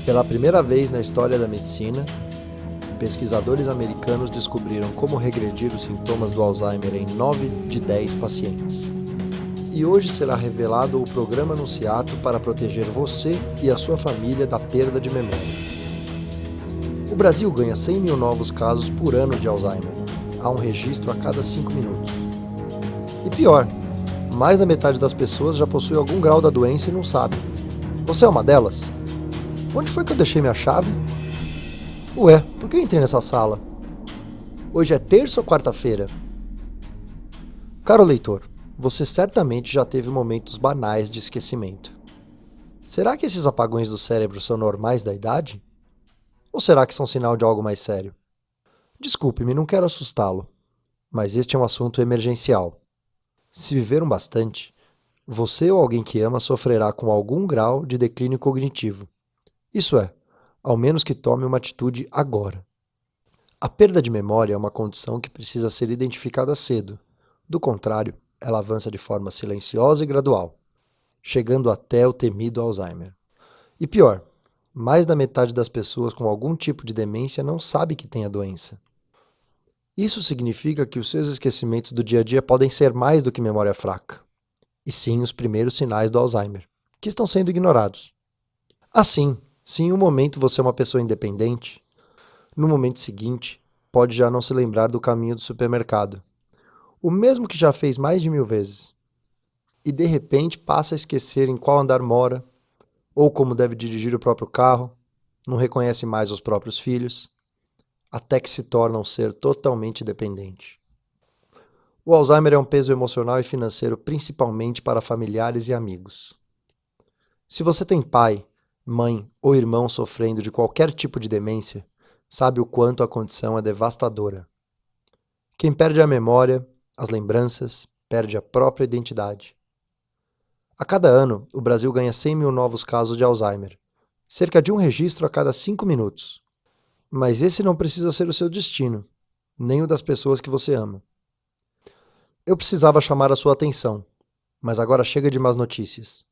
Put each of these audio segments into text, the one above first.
Pela primeira vez na história da medicina, pesquisadores americanos descobriram como regredir os sintomas do Alzheimer em 9 de 10 pacientes. E hoje será revelado o programa anunciado para proteger você e a sua família da perda de memória. O Brasil ganha 100 mil novos casos por ano de Alzheimer. Há um registro a cada 5 minutos. E pior, mais da metade das pessoas já possui algum grau da doença e não sabe. Você é uma delas? Onde foi que eu deixei minha chave? Ué, por que eu entrei nessa sala? Hoje é terça ou quarta-feira? Caro leitor, você certamente já teve momentos banais de esquecimento. Será que esses apagões do cérebro são normais da idade? Ou será que são sinal de algo mais sério? Desculpe-me, não quero assustá-lo, mas este é um assunto emergencial. Se viveram bastante, você ou alguém que ama sofrerá com algum grau de declínio cognitivo. Isso é, ao menos que tome uma atitude agora. A perda de memória é uma condição que precisa ser identificada cedo. Do contrário, ela avança de forma silenciosa e gradual, chegando até o temido Alzheimer. E pior, mais da metade das pessoas com algum tipo de demência não sabe que tem a doença. Isso significa que os seus esquecimentos do dia a dia podem ser mais do que memória fraca, e sim os primeiros sinais do Alzheimer, que estão sendo ignorados. Assim, se em um momento você é uma pessoa independente, no momento seguinte, pode já não se lembrar do caminho do supermercado, o mesmo que já fez mais de 1000 vezes. E de repente passa a esquecer em qual andar mora, ou como deve dirigir o próprio carro, não reconhece mais os próprios filhos, até que se torna um ser totalmente dependente. O Alzheimer é um peso emocional e financeiro principalmente para familiares e amigos. Se você tem pai, mãe ou irmão sofrendo de qualquer tipo de demência, sabe o quanto a condição é devastadora. Quem perde a memória, as lembranças, perde a própria identidade. A cada ano, o Brasil ganha 100 mil novos casos de Alzheimer, cerca de um registro a cada 5 minutos. Mas esse não precisa ser o seu destino, nem o das pessoas que você ama. Eu precisava chamar a sua atenção, mas agora chega de más notícias.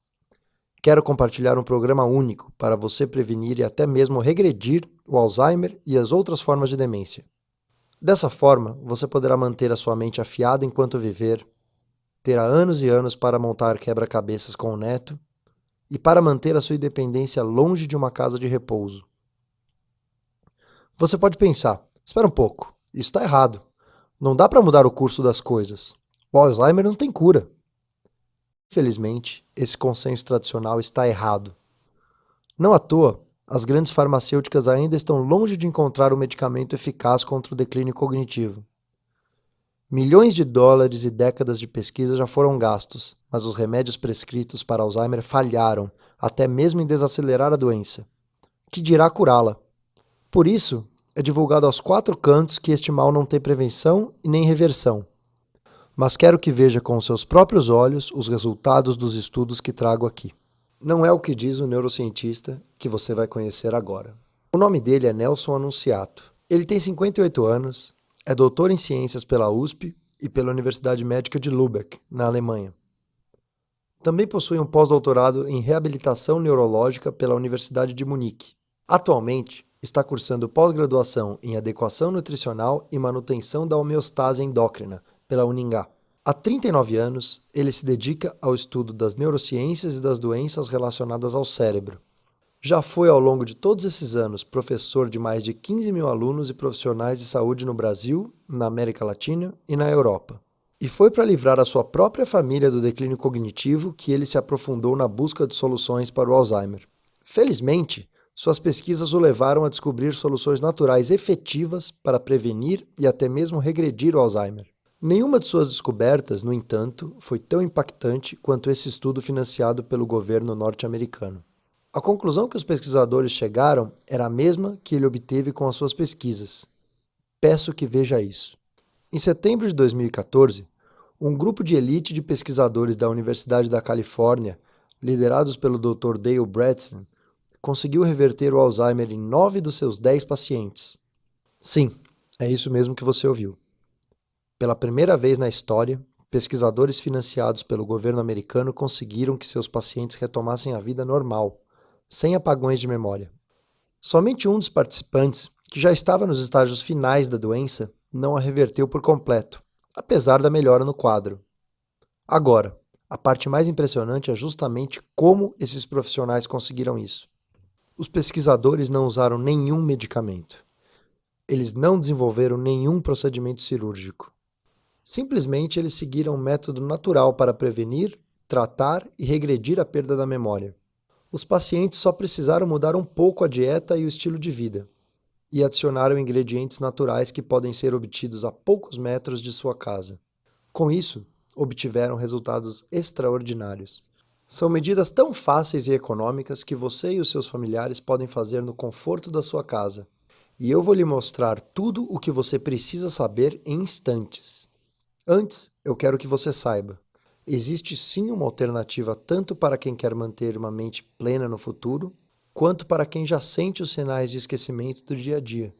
Quero compartilhar um programa único para você prevenir e até mesmo regredir o Alzheimer e as outras formas de demência. Dessa forma, você poderá manter a sua mente afiada enquanto viver, terá anos e anos para montar quebra-cabeças com o neto e para manter a sua independência longe de uma casa de repouso. Você pode pensar, espera um pouco, isso está errado. Não dá para mudar o curso das coisas. O Alzheimer não tem cura. Infelizmente, esse consenso tradicional está errado. Não à toa, as grandes farmacêuticas ainda estão longe de encontrar um medicamento eficaz contra o declínio cognitivo. Milhões de dólares e décadas de pesquisa já foram gastos, mas os remédios prescritos para Alzheimer falharam, até mesmo em desacelerar a doença. Que dirá curá-la? Por isso, é divulgado aos 4 cantos que este mal não tem prevenção e nem reversão. Mas quero que veja com seus próprios olhos os resultados dos estudos que trago aqui. Não é o que diz o neurocientista que você vai conhecer agora. O nome dele é Nelson Annunziato. Ele tem 58 anos, é doutor em ciências pela USP e pela Universidade Médica de Lübeck, na Alemanha. Também possui um pós-doutorado em reabilitação neurológica pela Universidade de Munique. Atualmente, está cursando pós-graduação em adequação nutricional e manutenção da homeostase endócrina pela Uningá. Há 39 anos, ele se dedica ao estudo das neurociências e das doenças relacionadas ao cérebro. Já foi, ao longo de todos esses anos, professor de mais de 15 mil alunos e profissionais de saúde no Brasil, na América Latina e na Europa. E foi para livrar a sua própria família do declínio cognitivo que ele se aprofundou na busca de soluções para o Alzheimer. Felizmente, suas pesquisas o levaram a descobrir soluções naturais efetivas para prevenir e até mesmo regredir o Alzheimer. Nenhuma de suas descobertas, no entanto, foi tão impactante quanto esse estudo financiado pelo governo norte-americano. A conclusão que os pesquisadores chegaram era a mesma que ele obteve com as suas pesquisas. Peço que veja isso. Em setembro de 2014, um grupo de elite de pesquisadores da Universidade da Califórnia, liderados pelo Dr. Dale Bredesen, conseguiu reverter o Alzheimer em 9 dos seus 10 pacientes. Sim, é isso mesmo que você ouviu. Pela primeira vez na história, pesquisadores financiados pelo governo americano conseguiram que seus pacientes retomassem a vida normal, sem apagões de memória. Somente um dos participantes, que já estava nos estágios finais da doença, não a reverteu por completo, apesar da melhora no quadro. Agora, a parte mais impressionante é justamente como esses profissionais conseguiram isso. Os pesquisadores não usaram nenhum medicamento. Eles não desenvolveram nenhum procedimento cirúrgico. Simplesmente eles seguiram um método natural para prevenir, tratar e regredir a perda da memória. Os pacientes só precisaram mudar um pouco a dieta e o estilo de vida, e adicionaram ingredientes naturais que podem ser obtidos a poucos metros de sua casa. Com isso, obtiveram resultados extraordinários. São medidas tão fáceis e econômicas que você e os seus familiares podem fazer no conforto da sua casa. E eu vou lhe mostrar tudo o que você precisa saber em instantes. Antes, eu quero que você saiba. Existe sim uma alternativa tanto para quem quer manter uma mente plena no futuro, quanto para quem já sente os sinais de esquecimento do dia a dia.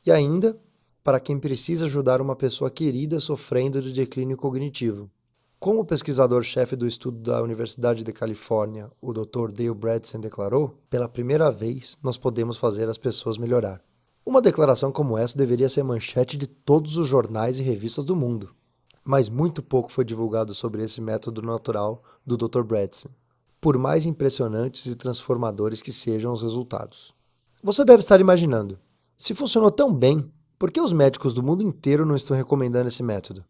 E ainda, para quem precisa ajudar uma pessoa querida sofrendo de declínio cognitivo. Como o pesquisador-chefe do estudo da Universidade de Califórnia, o Dr. Dale Bredesen, declarou, pela primeira vez nós podemos fazer as pessoas melhorar. Uma declaração como essa deveria ser manchete de todos os jornais e revistas do mundo. Mas muito pouco foi divulgado sobre esse método natural do Dr. Bredesen, por mais impressionantes e transformadores que sejam os resultados. Você deve estar imaginando, se funcionou tão bem, por que os médicos do mundo inteiro não estão recomendando esse método?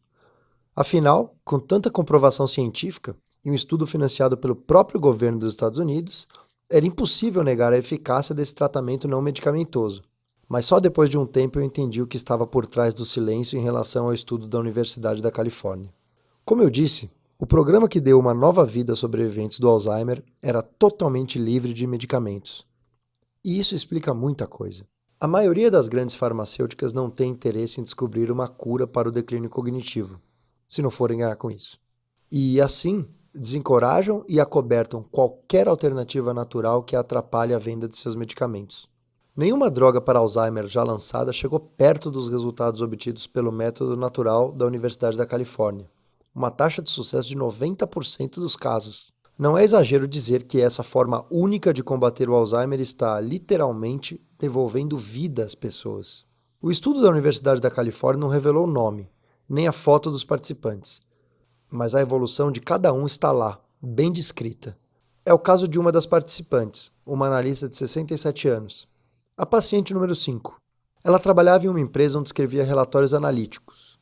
Afinal, com tanta comprovação científica e um estudo financiado pelo próprio governo dos Estados Unidos, era impossível negar a eficácia desse tratamento não medicamentoso. Mas só depois de um tempo eu entendi o que estava por trás do silêncio em relação ao estudo da Universidade da Califórnia. Como eu disse, o programa que deu uma nova vida aos sobreviventes do Alzheimer era totalmente livre de medicamentos. E isso explica muita coisa. A maioria das grandes farmacêuticas não tem interesse em descobrir uma cura para o declínio cognitivo, se não forem ganhar com isso. E assim, desencorajam e acobertam qualquer alternativa natural que atrapalhe a venda de seus medicamentos. Nenhuma droga para Alzheimer já lançada chegou perto dos resultados obtidos pelo método natural da Universidade da Califórnia, uma taxa de sucesso de 90% dos casos. Não é exagero dizer que essa forma única de combater o Alzheimer está, literalmente, devolvendo vida às pessoas. O estudo da Universidade da Califórnia não revelou o nome, nem a foto dos participantes, mas a evolução de cada um está lá, bem descrita. É o caso de uma das participantes, uma analista de 67 anos. A paciente número 5. Ela trabalhava em uma empresa onde escrevia relatórios analíticos,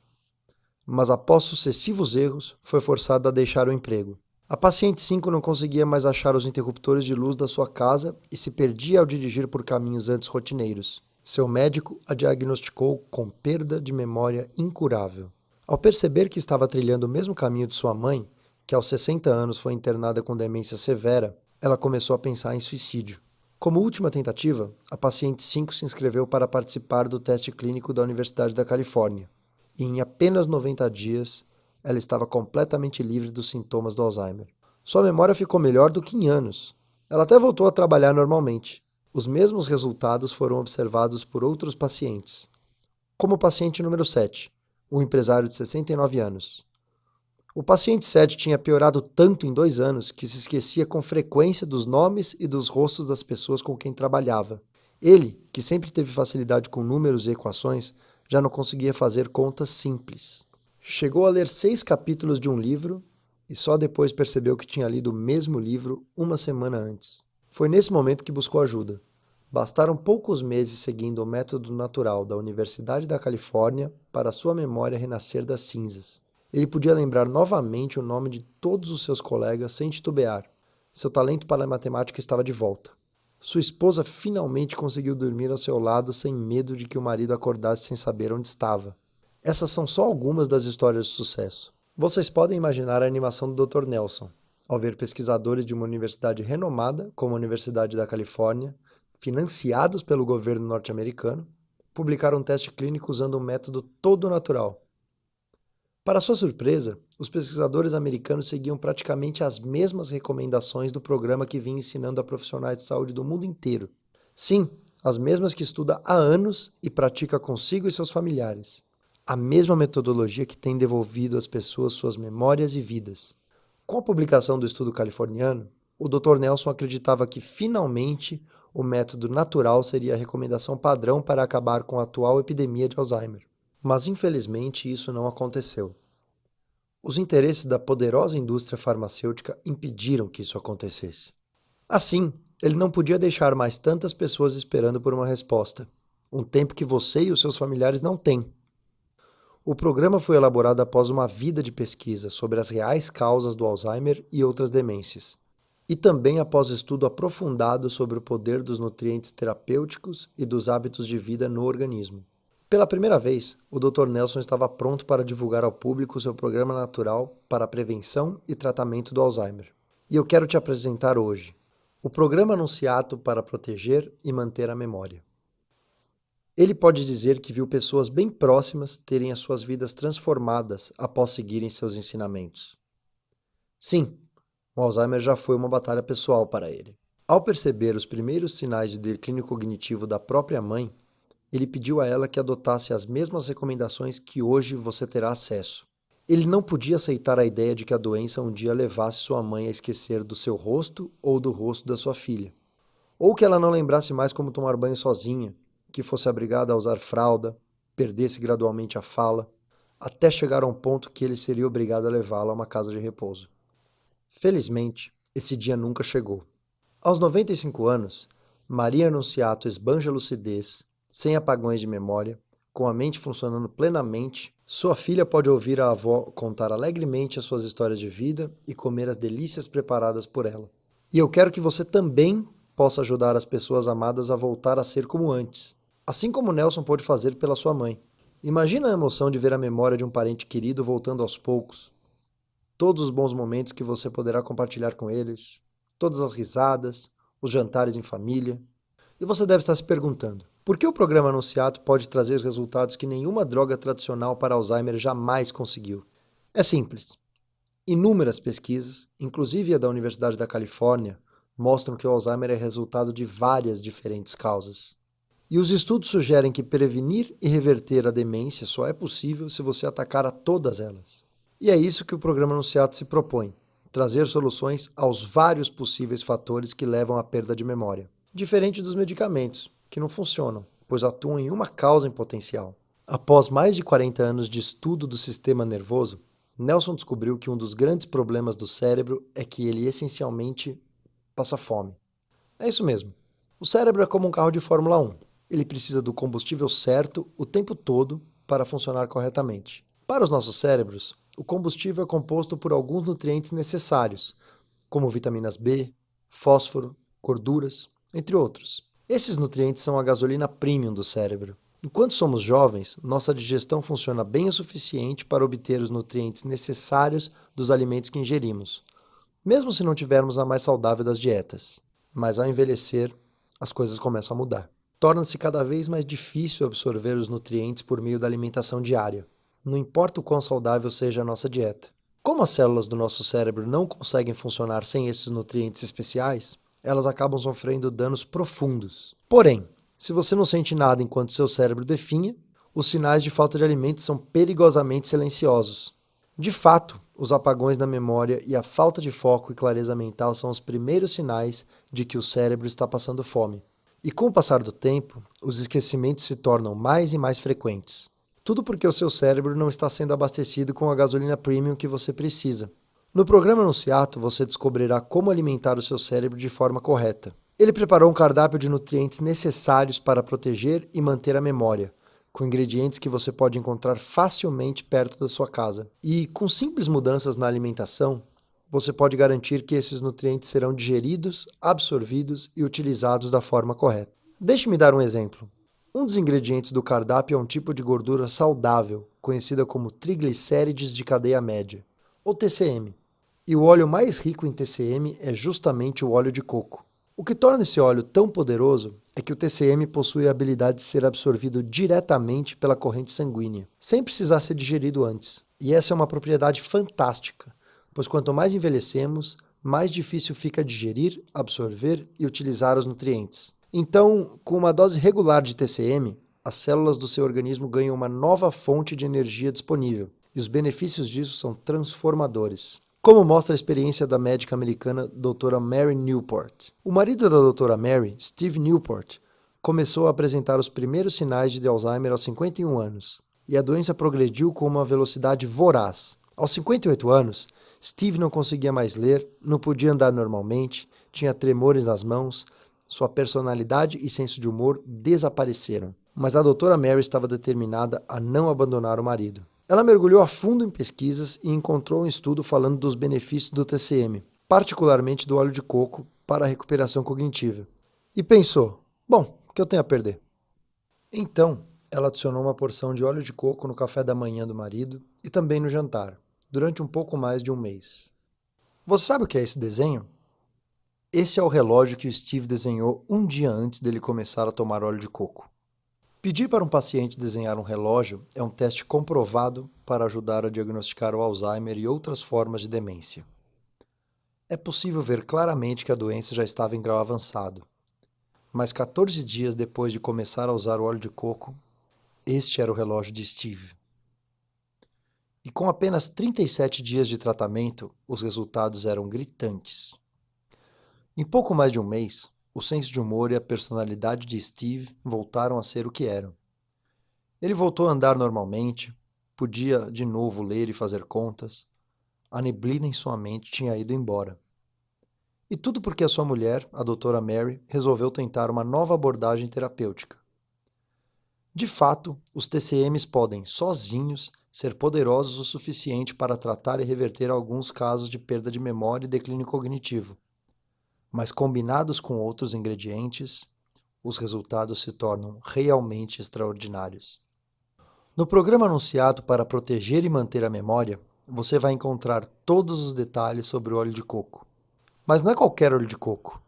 mas após sucessivos erros, foi forçada a deixar o emprego. A paciente 5 não conseguia mais achar os interruptores de luz da sua casa e se perdia ao dirigir por caminhos antes rotineiros. Seu médico a diagnosticou com perda de memória incurável. Ao perceber que estava trilhando o mesmo caminho de sua mãe, que aos 60 anos foi internada com demência severa, ela começou a pensar em suicídio. Como última tentativa, a paciente 5 se inscreveu para participar do teste clínico da Universidade da Califórnia, e em apenas 90 dias, ela estava completamente livre dos sintomas do Alzheimer. Sua memória ficou melhor do que em anos. Ela até voltou a trabalhar normalmente. Os mesmos resultados foram observados por outros pacientes, como o paciente número 7, um empresário de 69 anos. O paciente 7 tinha piorado tanto em 2 anos que se esquecia com frequência dos nomes e dos rostos das pessoas com quem trabalhava. Ele, que sempre teve facilidade com números e equações, já não conseguia fazer contas simples. Chegou a ler 6 capítulos de um livro e só depois percebeu que tinha lido o mesmo livro uma semana antes. Foi nesse momento que buscou ajuda. Bastaram poucos meses seguindo o método natural da Universidade da Califórnia para sua memória renascer das cinzas. Ele podia lembrar novamente o nome de todos os seus colegas sem titubear. Seu talento para a matemática estava de volta. Sua esposa finalmente conseguiu dormir ao seu lado sem medo de que o marido acordasse sem saber onde estava. Essas são só algumas das histórias de sucesso. Vocês podem imaginar a animação do Dr. Nelson, ao ver pesquisadores de uma universidade renomada, como a Universidade da Califórnia, financiados pelo governo norte-americano, publicar um teste clínico usando um método todo natural. Para sua surpresa, os pesquisadores americanos seguiam praticamente as mesmas recomendações do programa que vinha ensinando a profissionais de saúde do mundo inteiro. Sim, as mesmas que estuda há anos e pratica consigo e seus familiares. A mesma metodologia que tem devolvido às pessoas suas memórias e vidas. Com a publicação do estudo californiano, o Dr. Nelson acreditava que, finalmente, o método natural seria a recomendação padrão para acabar com a atual epidemia de Alzheimer. Mas infelizmente isso não aconteceu. Os interesses da poderosa indústria farmacêutica impediram que isso acontecesse. Assim, ele não podia deixar mais tantas pessoas esperando por uma resposta, um tempo que você e os seus familiares não têm. O programa foi elaborado após uma vida de pesquisa sobre as reais causas do Alzheimer e outras demências, e também após estudo aprofundado sobre o poder dos nutrientes terapêuticos e dos hábitos de vida no organismo. Pela primeira vez, o Dr. Nelson estava pronto para divulgar ao público seu programa natural para a prevenção e tratamento do Alzheimer. E eu quero te apresentar hoje o Programa Anunciato para proteger e manter a memória. Ele pode dizer que viu pessoas bem próximas terem as suas vidas transformadas após seguirem seus ensinamentos. Sim, o Alzheimer já foi uma batalha pessoal para ele. Ao perceber os primeiros sinais de declínio cognitivo da própria mãe, ele pediu a ela que adotasse as mesmas recomendações que hoje você terá acesso. Ele não podia aceitar a ideia de que a doença um dia levasse sua mãe a esquecer do seu rosto ou do rosto da sua filha. Ou que ela não lembrasse mais como tomar banho sozinha, que fosse obrigada a usar fralda, perdesse gradualmente a fala, até chegar a um ponto que ele seria obrigado a levá-la a uma casa de repouso. Felizmente, esse dia nunca chegou. Aos 95 anos, Maria Anunciato esbanja lucidez, sem apagões de memória, com a mente funcionando plenamente. Sua filha pode ouvir a avó contar alegremente as suas histórias de vida e comer as delícias preparadas por ela. E eu quero que você também possa ajudar as pessoas amadas a voltar a ser como antes, assim como Nelson pôde fazer pela sua mãe. Imagina a emoção de ver a memória de um parente querido voltando aos poucos, todos os bons momentos que você poderá compartilhar com eles, todas as risadas, os jantares em família. E você deve estar se perguntando, por que o programa Anunciato pode trazer resultados que nenhuma droga tradicional para Alzheimer jamais conseguiu? É simples. Inúmeras pesquisas, inclusive a da Universidade da Califórnia, mostram que o Alzheimer é resultado de várias diferentes causas. E os estudos sugerem que prevenir e reverter a demência só é possível se você atacar a todas elas. E é isso que o programa Anunciato se propõe, trazer soluções aos vários possíveis fatores que levam à perda de memória. Diferente dos medicamentos, que não funcionam, pois atuam em uma causa em potencial. Após mais de 40 anos de estudo do sistema nervoso, Nelson descobriu que um dos grandes problemas do cérebro é que ele essencialmente passa fome. É isso mesmo. O cérebro é como um carro de Fórmula 1. Ele precisa do combustível certo o tempo todo para funcionar corretamente. Para os nossos cérebros, o combustível é composto por alguns nutrientes necessários, como vitaminas B, fósforo, gorduras, entre outros. Esses nutrientes são a gasolina premium do cérebro. Enquanto somos jovens, nossa digestão funciona bem o suficiente para obter os nutrientes necessários dos alimentos que ingerimos, mesmo se não tivermos a mais saudável das dietas. Mas ao envelhecer, as coisas começam a mudar. Torna-se cada vez mais difícil absorver os nutrientes por meio da alimentação diária, não importa o quão saudável seja a nossa dieta. Como as células do nosso cérebro não conseguem funcionar sem esses nutrientes especiais, elas acabam sofrendo danos profundos. Porém, se você não sente nada enquanto seu cérebro definha, os sinais de falta de alimentos são perigosamente silenciosos. De fato, os apagões na memória e a falta de foco e clareza mental são os primeiros sinais de que o cérebro está passando fome. E com o passar do tempo, os esquecimentos se tornam mais e mais frequentes. Tudo porque o seu cérebro não está sendo abastecido com a gasolina premium que você precisa. No programa Anunciato, você descobrirá como alimentar o seu cérebro de forma correta. Ele preparou um cardápio de nutrientes necessários para proteger e manter a memória, com ingredientes que você pode encontrar facilmente perto da sua casa. E, com simples mudanças na alimentação, você pode garantir que esses nutrientes serão digeridos, absorvidos e utilizados da forma correta. Deixe-me dar um exemplo. Um dos ingredientes do cardápio é um tipo de gordura saudável, conhecida como triglicérides de cadeia média, ou TCM. E o óleo mais rico em TCM é justamente o óleo de coco. O que torna esse óleo tão poderoso é que o TCM possui a habilidade de ser absorvido diretamente pela corrente sanguínea, sem precisar ser digerido antes. E essa é uma propriedade fantástica, pois quanto mais envelhecemos, mais difícil fica digerir, absorver e utilizar os nutrientes. Então, com uma dose regular de TCM, as células do seu organismo ganham uma nova fonte de energia disponível, e os benefícios disso são transformadores. como mostra a experiência da médica americana Dra. Mary Newport. O marido da Dra. Mary, Steve Newport, começou a apresentar os primeiros sinais de Alzheimer aos 51 anos, e a doença progrediu com uma velocidade voraz. Aos 58 anos, Steve não conseguia mais ler, não podia andar normalmente, tinha tremores nas mãos, sua personalidade e senso de humor desapareceram. Mas a Dra. Mary estava determinada a não abandonar o marido. Ela mergulhou a fundo em pesquisas e encontrou um estudo falando dos benefícios do TCM, particularmente do óleo de coco, para a recuperação cognitiva. E pensou, bom, o que eu tenho a perder? Então, ela adicionou uma porção de óleo de coco no café da manhã do marido e também no jantar, durante um pouco mais de um mês. Você sabe o que é esse desenho? Esse é o relógio que o Steve desenhou um dia antes dele começar a tomar óleo de coco. Pedir para um paciente desenhar um relógio é um teste comprovado para ajudar a diagnosticar o Alzheimer e outras formas de demência. É possível ver claramente que a doença já estava em grau avançado. Mas 14 dias depois de começar a usar o óleo de coco, este era o relógio de Steve. E com apenas 37 dias de tratamento, os resultados eram gritantes. Em pouco mais de um mês, o senso de humor e a personalidade de Steve voltaram a ser o que eram. Ele voltou a andar normalmente, podia de novo ler e fazer contas. A neblina em sua mente tinha ido embora. E tudo porque a sua mulher, a Dra. Mary, resolveu tentar uma nova abordagem terapêutica. De fato, os TCMs podem, sozinhos, ser poderosos o suficiente para tratar e reverter alguns casos de perda de memória e declínio cognitivo. Mas combinados com outros ingredientes, os resultados se tornam realmente extraordinários. No programa anunciado para proteger e manter a memória, você vai encontrar todos os detalhes sobre o óleo de coco. Mas não é qualquer óleo de coco.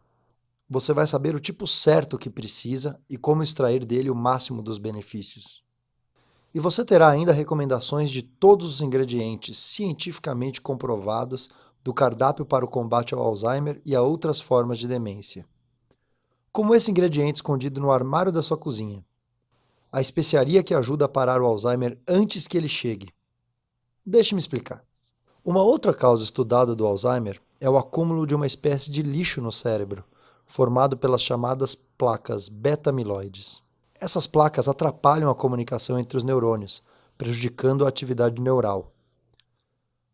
Você vai saber o tipo certo que precisa e como extrair dele o máximo dos benefícios. E você terá ainda recomendações de todos os ingredientes cientificamente comprovados do cardápio para o combate ao Alzheimer e a outras formas de demência. Como esse ingrediente escondido no armário da sua cozinha. A especiaria que ajuda a parar o Alzheimer antes que ele chegue. Deixe-me explicar. Uma outra causa estudada do Alzheimer é o acúmulo de uma espécie de lixo no cérebro, formado pelas chamadas placas beta-amiloides. Essas placas atrapalham a comunicação entre os neurônios, prejudicando a atividade neural.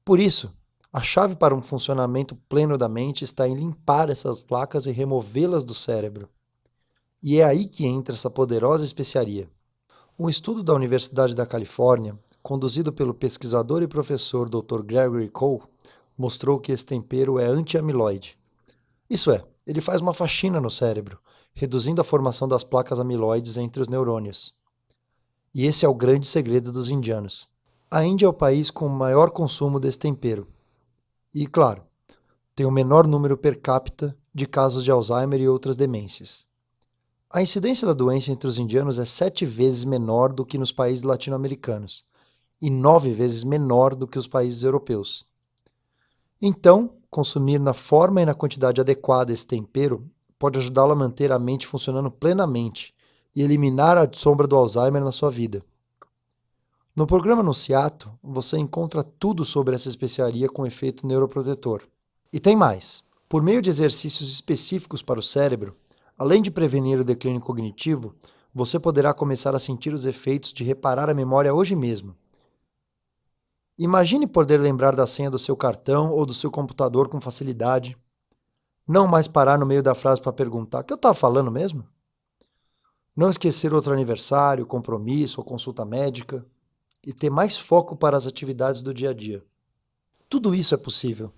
Por isso, a chave para um funcionamento pleno da mente está em limpar essas placas e removê-las do cérebro. E é aí que entra essa poderosa especiaria. Um estudo da Universidade da Califórnia, conduzido pelo pesquisador e professor Dr. Gregory Cole, mostrou que esse tempero é anti-amiloide. Isso é, ele faz uma faxina no cérebro, reduzindo a formação das placas amiloides entre os neurônios. E esse é o grande segredo dos indianos. A Índia é o país com o maior consumo desse tempero. E, claro, tem o menor número per capita de casos de Alzheimer e outras demências. A incidência da doença entre os indianos é 7 vezes menor do que nos países latino-americanos e 9 vezes menor do que os países europeus. Então, consumir na forma e na quantidade adequada esse tempero pode ajudá-lo a manter a mente funcionando plenamente e eliminar a sombra do Alzheimer na sua vida. No programa Anunciato, você encontra tudo sobre essa especiaria com efeito neuroprotetor. E tem mais. Por meio de exercícios específicos para o cérebro, além de prevenir o declínio cognitivo, você poderá começar a sentir os efeitos de reparar a memória hoje mesmo. Imagine poder lembrar da senha do seu cartão ou do seu computador com facilidade. Não mais parar no meio da frase para perguntar: o que eu estava falando mesmo? Não esquecer outro aniversário, compromisso ou consulta médica. E ter mais foco para as atividades do dia a dia. Tudo isso é possível.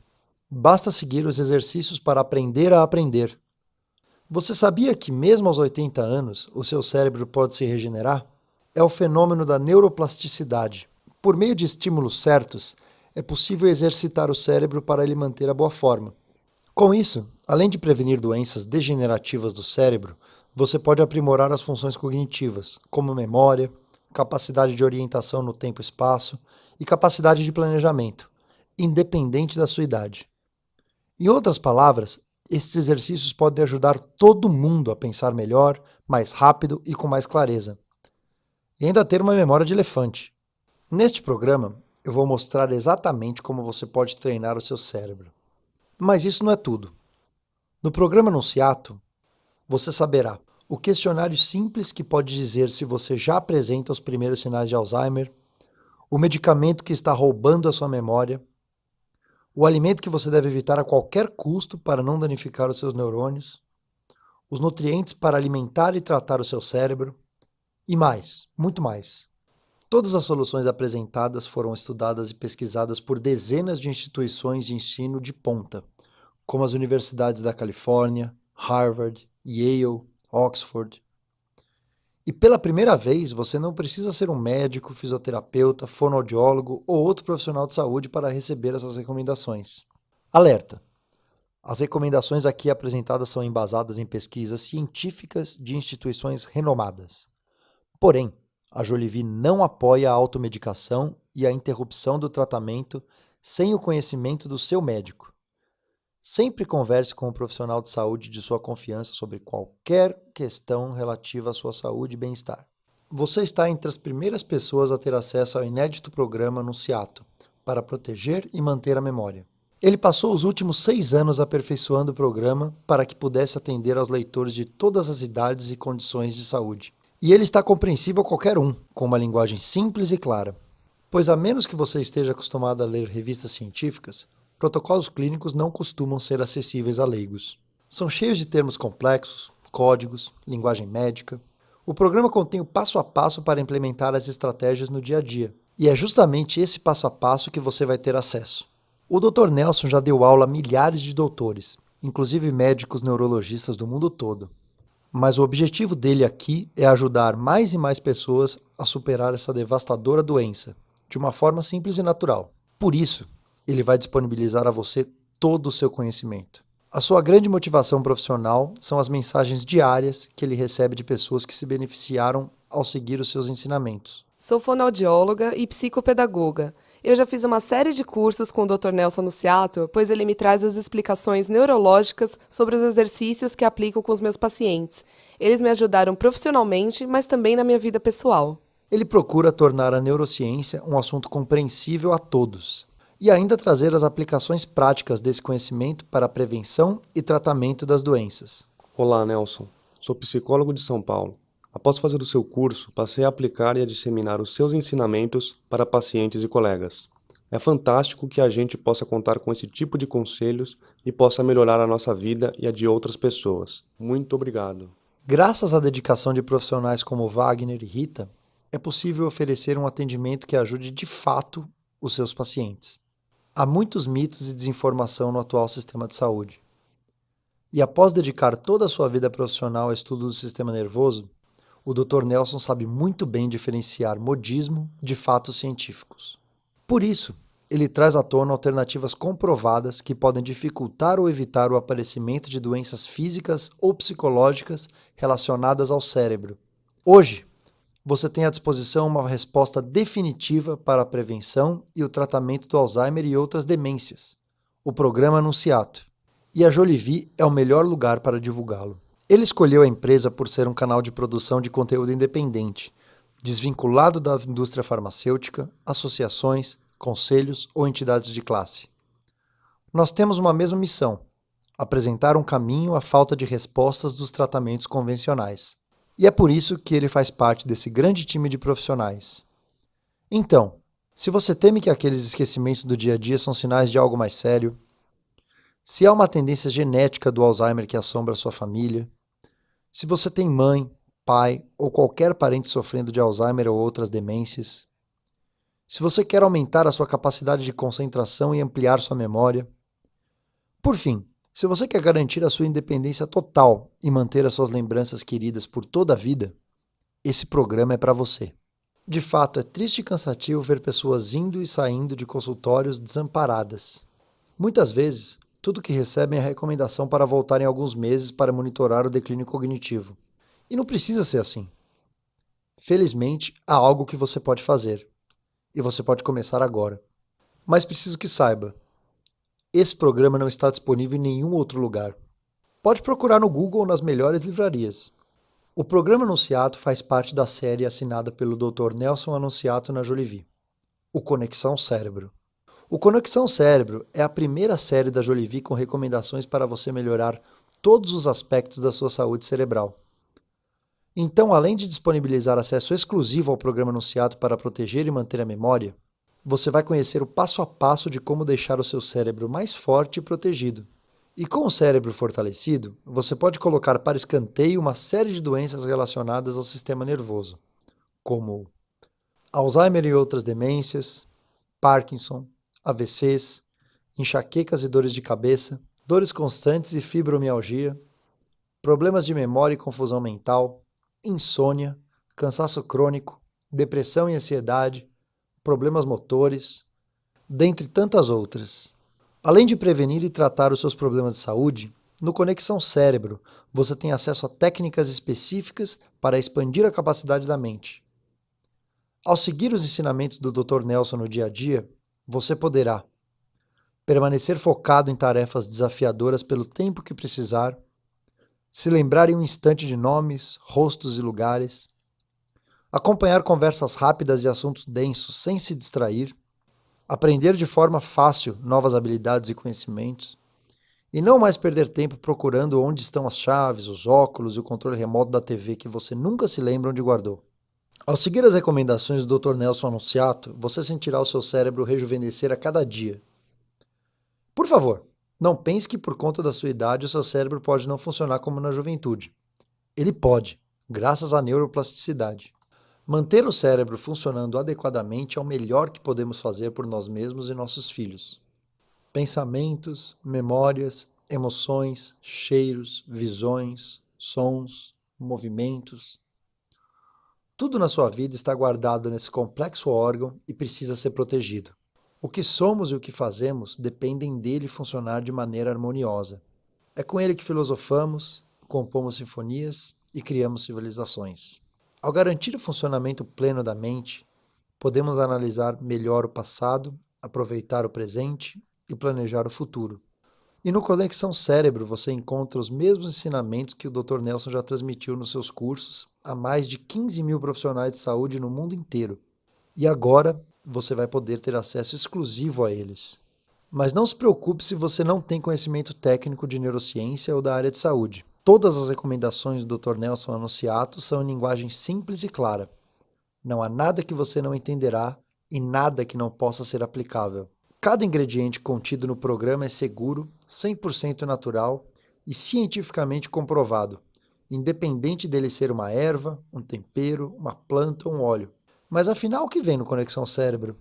Basta seguir os exercícios para aprender a aprender. Você sabia que mesmo aos 80 anos o seu cérebro pode se regenerar? É o fenômeno da neuroplasticidade. Por meio de estímulos certos, é possível exercitar o cérebro para ele manter a boa forma. Com isso, além de prevenir doenças degenerativas do cérebro, você pode aprimorar as funções cognitivas, como memória, capacidade de orientação no tempo e espaço e capacidade de planejamento, independente da sua idade. Em outras palavras, esses exercícios podem ajudar todo mundo a pensar melhor, mais rápido e com mais clareza. E ainda ter uma memória de elefante. Neste programa, eu vou mostrar exatamente como você pode treinar o seu cérebro. Mas isso não é tudo. No programa Nunziato, você saberá o questionário simples que pode dizer se você já apresenta os primeiros sinais de Alzheimer, o medicamento que está roubando a sua memória, o alimento que você deve evitar a qualquer custo para não danificar os seus neurônios, os nutrientes para alimentar e tratar o seu cérebro, e mais, muito mais. Todas as soluções apresentadas foram estudadas e pesquisadas por dezenas de instituições de ensino de ponta, como as universidades da Califórnia, Harvard, Yale, Oxford. E pela primeira vez, você não precisa ser um médico, fisioterapeuta, fonoaudiólogo ou outro profissional de saúde para receber essas recomendações. Alerta! As recomendações aqui apresentadas são embasadas em pesquisas científicas de instituições renomadas. Porém, a Jolivie não apoia a automedicação e a interrupção do tratamento sem o conhecimento do seu médico. Sempre converse com um profissional de saúde de sua confiança sobre qualquer questão relativa à sua saúde e bem-estar. Você está entre as primeiras pessoas a ter acesso ao inédito programa Nunziato para proteger e manter a memória. Ele passou os últimos 6 anos aperfeiçoando o programa para que pudesse atender aos leitores de todas as idades e condições de saúde. E ele está compreensível a qualquer um, com uma linguagem simples e clara. Pois a menos que você esteja acostumado a ler revistas científicas, protocolos clínicos não costumam ser acessíveis a leigos. São cheios de termos complexos, códigos, linguagem médica. O programa contém o passo a passo para implementar as estratégias no dia a dia. E é justamente esse passo a passo que você vai ter acesso. O Dr. Nelson já deu aula a milhares de doutores, inclusive médicos neurologistas do mundo todo. Mas o objetivo dele aqui é ajudar mais e mais pessoas a superar essa devastadora doença, de uma forma simples e natural. Por isso, ele vai disponibilizar a você todo o seu conhecimento. A sua grande motivação profissional são as mensagens diárias que ele recebe de pessoas que se beneficiaram ao seguir os seus ensinamentos. Sou fonoaudióloga e psicopedagoga. Eu já fiz uma série de cursos com o Dr. Nelson Nunziato, pois ele me traz as explicações neurológicas sobre os exercícios que aplico com os meus pacientes. Eles me ajudaram profissionalmente, mas também na minha vida pessoal. Ele procura tornar a neurociência um assunto compreensível a todos e ainda trazer as aplicações práticas desse conhecimento para a prevenção e tratamento das doenças. Olá, Nelson. Sou psicólogo de São Paulo. Após fazer o seu curso, passei a aplicar e a disseminar os seus ensinamentos para pacientes e colegas. É fantástico que a gente possa contar com esse tipo de conselhos e possa melhorar a nossa vida e a de outras pessoas. Muito obrigado. Graças à dedicação de profissionais como Wagner e Rita, é possível oferecer um atendimento que ajude de fato os seus pacientes. Há muitos mitos e desinformação no atual sistema de saúde. E após dedicar toda a sua vida profissional ao estudo do sistema nervoso, o Dr. Nelson sabe muito bem diferenciar modismo de fatos científicos. Por isso, ele traz à tona alternativas comprovadas que podem dificultar ou evitar o aparecimento de doenças físicas ou psicológicas relacionadas ao cérebro. Hoje, você tem à disposição uma resposta definitiva para a prevenção e o tratamento do Alzheimer e outras demências, o programa Nunziato. E a Jolivie é o melhor lugar para divulgá-lo. Ele escolheu a empresa por ser um canal de produção de conteúdo independente, desvinculado da indústria farmacêutica, associações, conselhos ou entidades de classe. Nós temos uma mesma missão: apresentar um caminho à falta de respostas dos tratamentos convencionais. E é por isso que ele faz parte desse grande time de profissionais. Então, se você teme que aqueles esquecimentos do dia a dia são sinais de algo mais sério, se há uma tendência genética do Alzheimer que assombra a sua família, se você tem mãe, pai ou qualquer parente sofrendo de Alzheimer ou outras demências, se você quer aumentar a sua capacidade de concentração e ampliar sua memória, por fim, se você quer garantir a sua independência total e manter as suas lembranças queridas por toda a vida, esse programa é para você. De fato, é triste e cansativo ver pessoas indo e saindo de consultórios desamparadas. Muitas vezes, tudo que recebem é a recomendação para voltar em alguns meses para monitorar o declínio cognitivo. E não precisa ser assim. Felizmente, há algo que você pode fazer. E você pode começar agora. Mas preciso que saiba, esse programa não está disponível em nenhum outro lugar. Pode procurar no Google ou nas melhores livrarias. O programa Nunziato faz parte da série assinada pelo Dr. Nelson Nunziato na Jolivie. o Conexão Cérebro. O Conexão Cérebro é a primeira série da Jolivie com recomendações para você melhorar todos os aspectos da sua saúde cerebral. Então, além de disponibilizar acesso exclusivo ao programa anunciado para proteger e manter a memória, você vai conhecer o passo a passo de como deixar o seu cérebro mais forte e protegido. E com o cérebro fortalecido, você pode colocar para escanteio uma série de doenças relacionadas ao sistema nervoso, como Alzheimer e outras demências, Parkinson, AVCs, enxaquecas e dores de cabeça, dores constantes e fibromialgia, problemas de memória e confusão mental, insônia, cansaço crônico, depressão e ansiedade, problemas motores, dentre tantas outras. Além de prevenir e tratar os seus problemas de saúde, no Conexão Cérebro você tem acesso a técnicas específicas para expandir a capacidade da mente. Ao seguir os ensinamentos do Dr. Nelson no dia a dia, você poderá permanecer focado em tarefas desafiadoras pelo tempo que precisar, se lembrar em um instante de nomes, rostos e lugares, acompanhar conversas rápidas e assuntos densos sem se distrair, aprender de forma fácil novas habilidades e conhecimentos, e não mais perder tempo procurando onde estão as chaves, os óculos e o controle remoto da TV que você nunca se lembra onde guardou. Ao seguir as recomendações do Dr. Nelson Anunciato, você sentirá o seu cérebro rejuvenescer a cada dia. Por favor, não pense que por conta da sua idade o seu cérebro pode não funcionar como na juventude. Ele pode, graças à neuroplasticidade. Manter o cérebro funcionando adequadamente é o melhor que podemos fazer por nós mesmos e nossos filhos. Pensamentos, memórias, emoções, cheiros, visões, sons, movimentos. Tudo na sua vida está guardado nesse complexo órgão e precisa ser protegido. O que somos e o que fazemos dependem dele funcionar de maneira harmoniosa. É com ele que filosofamos, compomos sinfonias e criamos civilizações. Ao garantir o funcionamento pleno da mente, podemos analisar melhor o passado, aproveitar o presente e planejar o futuro. E no Conexão Cérebro você encontra os mesmos ensinamentos que o Dr. Nelson já transmitiu nos seus cursos a mais de 15 mil profissionais de saúde no mundo inteiro. E agora você vai poder ter acesso exclusivo a eles. Mas não se preocupe se você não tem conhecimento técnico de neurociência ou da área de saúde. Todas as recomendações do Dr. Nelson Anunciato são em linguagem simples e clara. Não há nada que você não entenderá e nada que não possa ser aplicável. Cada ingrediente contido no programa é seguro, 100% natural e cientificamente comprovado, independente dele ser uma erva, um tempero, uma planta ou um óleo. Mas afinal, o que vem no Conexão Cérebro?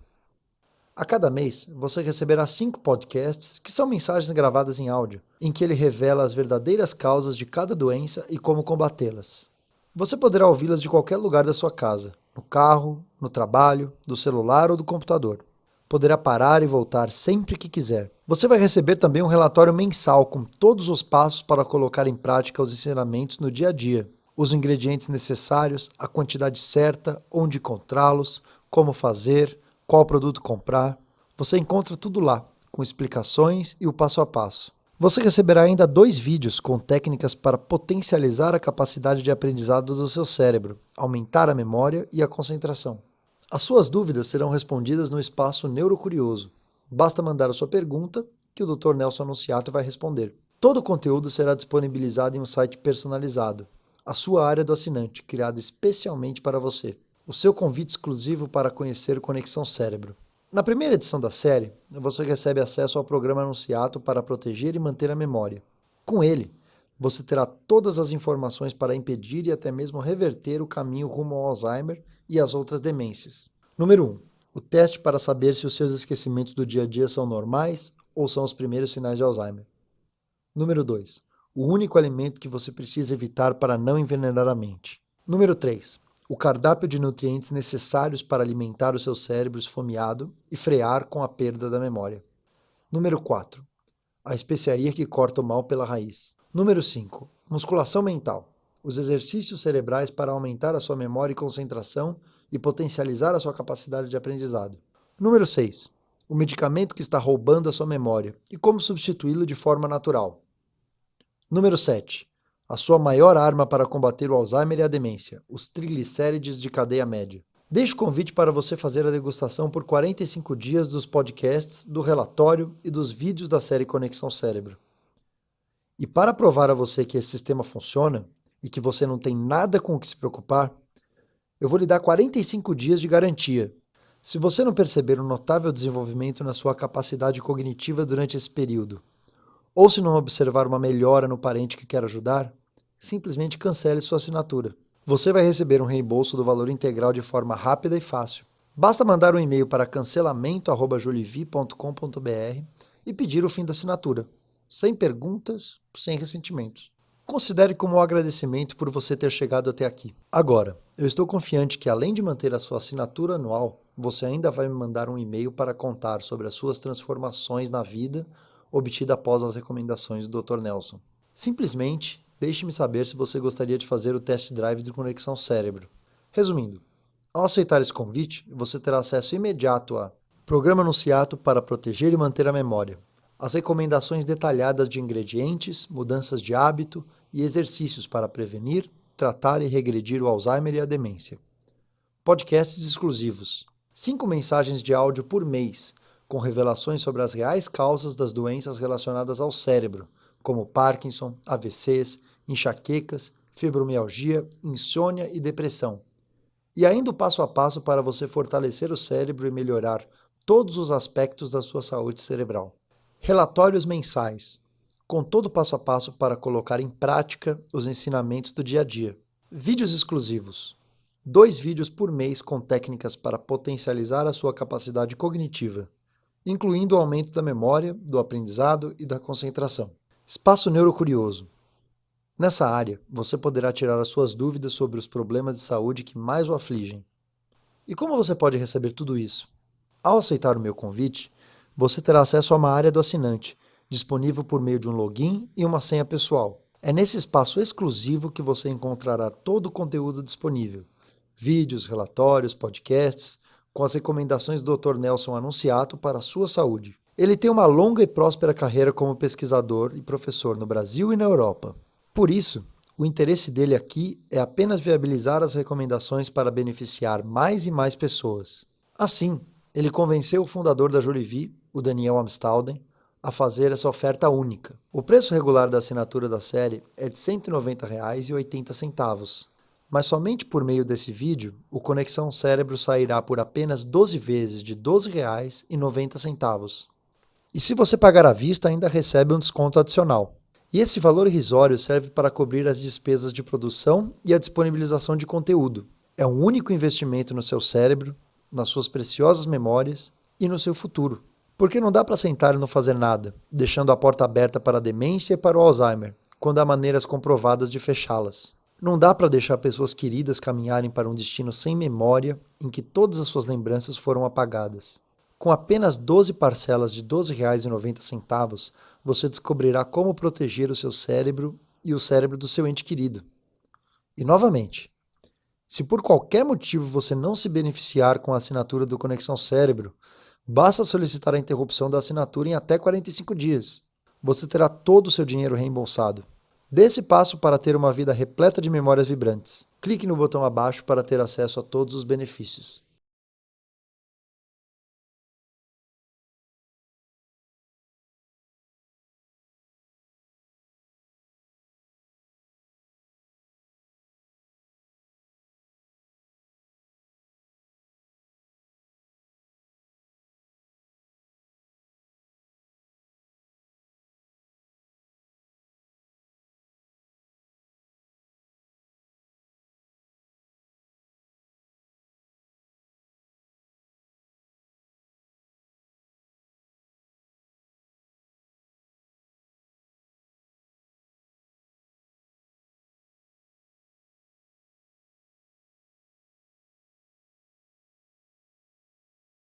A cada mês, você receberá 5 podcasts, que são mensagens gravadas em áudio, em que ele revela as verdadeiras causas de cada doença e como combatê-las. Você poderá ouvi-las de qualquer lugar da sua casa, no carro, no trabalho, do celular ou do computador. Poderá parar e voltar sempre que quiser. Você vai receber também um relatório mensal com todos os passos para colocar em prática os ensinamentos no dia a dia. Os ingredientes necessários, a quantidade certa, onde encontrá-los, como fazer, qual produto comprar. Você encontra tudo lá, com explicações e o passo a passo. Você receberá ainda 2 vídeos com técnicas para potencializar a capacidade de aprendizado do seu cérebro, aumentar a memória e a concentração. As suas dúvidas serão respondidas no espaço Neurocurioso. Basta mandar a sua pergunta que o Dr. Nelson Anunciato vai responder. Todo o conteúdo será disponibilizado em um site personalizado, a sua área do assinante, criada especialmente para você. O seu convite exclusivo para conhecer o Conexão Cérebro. Na primeira edição da série, você recebe acesso ao programa Anunciato para proteger e manter a memória. Com ele, você terá todas as informações para impedir e até mesmo reverter o caminho rumo ao Alzheimer e às outras demências. Número 1. O teste para saber se os seus esquecimentos do dia a dia são normais ou são os primeiros sinais de Alzheimer. Número 2. O único alimento que você precisa evitar para não envenenar a mente. Número 3. O cardápio de nutrientes necessários para alimentar o seu cérebro esfomeado e frear com a perda da memória. Número 4. A especiaria que corta o mal pela raiz. Número 5. Musculação mental. Os exercícios cerebrais para aumentar a sua memória e concentração e potencializar a sua capacidade de aprendizado. Número 6. O medicamento que está roubando a sua memória e como substituí-lo de forma natural. Número 7. A sua maior arma para combater o Alzheimer e a demência, os triglicérides de cadeia média. Deixo o convite para você fazer a degustação por 45 dias dos podcasts, do relatório e dos vídeos da série Conexão Cérebro. E para provar a você que esse sistema funciona e que você não tem nada com o que se preocupar, eu vou lhe dar 45 dias de garantia. Se você não perceber um notável desenvolvimento na sua capacidade cognitiva durante esse período, ou se não observar uma melhora no parente que quer ajudar, simplesmente cancele sua assinatura. Você vai receber um reembolso do valor integral de forma rápida e fácil. Basta mandar um e-mail para cancelamento@jolivi.com.br e pedir o fim da assinatura, sem perguntas, sem ressentimentos. Considere como um agradecimento por você ter chegado até aqui. Agora, eu estou confiante que além de manter a sua assinatura anual, você ainda vai me mandar um e-mail para contar sobre as suas transformações na vida obtida após as recomendações do Dr. Nelson. Simplesmente, deixe-me saber se você gostaria de fazer o test drive de Conexão Cérebro. Resumindo, ao aceitar esse convite, você terá acesso imediato a programa Anunciato para proteger e manter a memória, as recomendações detalhadas de ingredientes, mudanças de hábito e exercícios para prevenir, tratar e regredir o Alzheimer e a demência. Podcasts exclusivos, 5 mensagens de áudio por mês, com revelações sobre as reais causas das doenças relacionadas ao cérebro, como Parkinson, AVCs, enxaquecas, fibromialgia, insônia e depressão. E ainda o passo a passo para você fortalecer o cérebro e melhorar todos os aspectos da sua saúde cerebral. Relatórios mensais, com todo o passo a passo para colocar em prática os ensinamentos do dia a dia. Vídeos exclusivos, 2 vídeos por mês com técnicas para potencializar a sua capacidade cognitiva, incluindo o aumento da memória, do aprendizado e da concentração. Espaço Neurocurioso. Nessa área, você poderá tirar as suas dúvidas sobre os problemas de saúde que mais o afligem. E como você pode receber tudo isso? Ao aceitar o meu convite, você terá acesso a uma área do assinante, disponível por meio de um login e uma senha pessoal. É nesse espaço exclusivo que você encontrará todo o conteúdo disponível, vídeos, relatórios, podcasts, com as recomendações do Dr. Nelson Anunciato para a sua saúde. Ele tem uma longa e próspera carreira como pesquisador e professor no Brasil e na Europa. Por isso, o interesse dele aqui é apenas viabilizar as recomendações para beneficiar mais e mais pessoas. Assim, ele convenceu o fundador da Jolivi, o Daniel Amstalden, a fazer essa oferta única. O preço regular da assinatura da série é de R$ 190,80, mas somente por meio desse vídeo, o Conexão Cérebro sairá por apenas 12 vezes de R$ 12,90. E se você pagar à vista, ainda recebe um desconto adicional. E esse valor irrisório serve para cobrir as despesas de produção e a disponibilização de conteúdo. É um único investimento no seu cérebro, nas suas preciosas memórias e no seu futuro. Porque não dá para sentar e não fazer nada, deixando a porta aberta para a demência e para o Alzheimer, quando há maneiras comprovadas de fechá-las. Não dá para deixar pessoas queridas caminharem para um destino sem memória, em que todas as suas lembranças foram apagadas. Com apenas 12 parcelas de R$ 12,90, você descobrirá como proteger o seu cérebro e o cérebro do seu ente querido. E novamente, se por qualquer motivo você não se beneficiar com a assinatura do Conexão Cérebro, basta solicitar a interrupção da assinatura em até 45 dias. Você terá todo o seu dinheiro reembolsado. Dê esse passo para ter uma vida repleta de memórias vibrantes. Clique no botão abaixo para ter acesso a todos os benefícios.